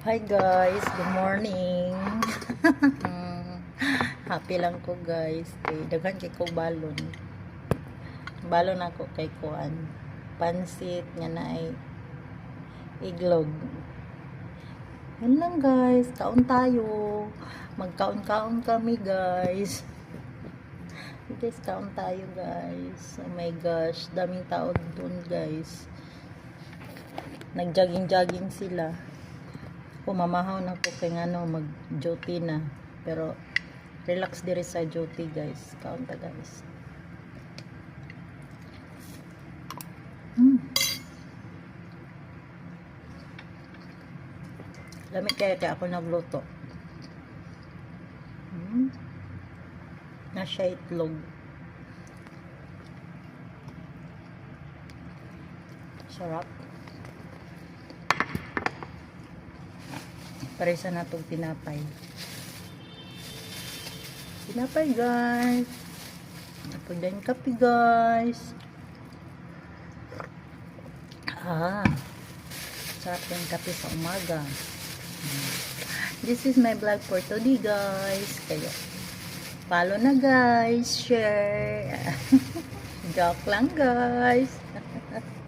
Hi guys, good morning. Happy lang ko guys. Kay daghan kay ko balon. Balon ako kay kuan. Pansit nga naay iglog. Yan lang guys, kaon tayo. Magkaon-kaon kami guys. Guys, kaon tayo guys. Oh my gosh, daming tao doon guys. Nag-jogging-jogging sila. Pumamahaw na ko kay ano mag-duty na. Pero relax diri sa duty guys. Kaunta guys. Lamig kaya ako nagluto. Nasa itlog. Sarap. Paresa na itong tinapay. Tinapay guys. Tapos din kape guys. Sarap din kape sa umaga. This is my vlog for today guys. Kaya follow na guys. Share. Joke lang guys.